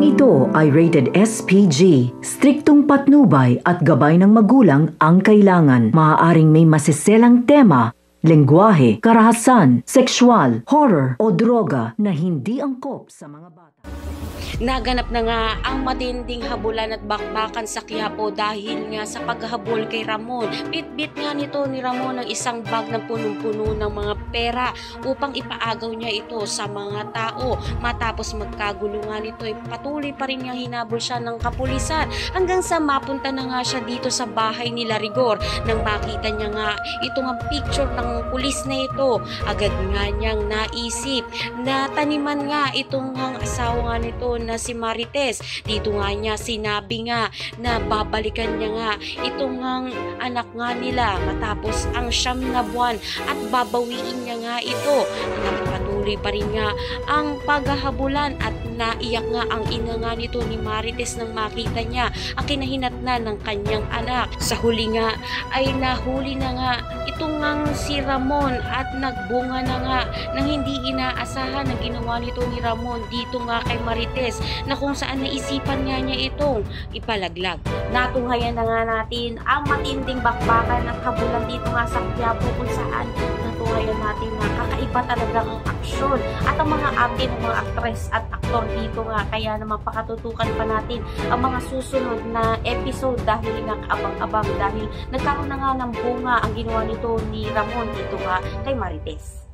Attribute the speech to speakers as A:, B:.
A: ito ay rated SPG. Striktong patnubay at gabay ng magulang ang kailangan. Maaaring may masiselang tema, lengguwahe, karahasan, sexual, horror o droga na hindi angkop sa mga bata.
B: Naganap na nga ang matinding habulan at bakbakan sa Quiapo dahil nga sa paghahabol kay Ramon. Bit-bit nga nito ni Ramon ng isang bag ng punong-puno ng mga pera upang ipaagaw niya ito sa mga tao. Matapos magkagulo nga nito, patuloy pa rin nga hinabol siya ng kapulisan hanggang sa mapunta na nga siya dito sa bahay nila Rigor. Nang makita niya nga itong picture ng pulis na ito, agad nga niyang naisip na taniman nga itong asawa nga nito na si Marites. Dito nga niya sinabi nga na babalikan niya nga itong anak nga nila matapos ang 9 na buwan at babawiin niya nga ito. Nagpatuloy pa rin nga ang paghahabulan at naiyak nga ang ina nga nito ni Marites nang makita niya ang kinahinatnan ng kanyang anak. Sa huli nga ay nahuli na nga itong si Ramon at nagbunga na nga nang hindi inaasahan ang ginawa nito ni Ramon dito nga kay Marites na kung saan naisipan nga niya itong ipalaglag. Natunghayan na nga natin ang matinding bakbakan at habulan dito nga sa Quiapo kung saan natunghayan natin na kakaiba talaga ang aksyon at ang mga acting ng mga aktres at aktor dito nga. Kaya naman pakatutukan pa natin ang mga susunod na episode dahil nga kaabang-abang dahil nagkaroon na nga ng bunga ang ginawa nito ni Ramon dito nga kay Marites.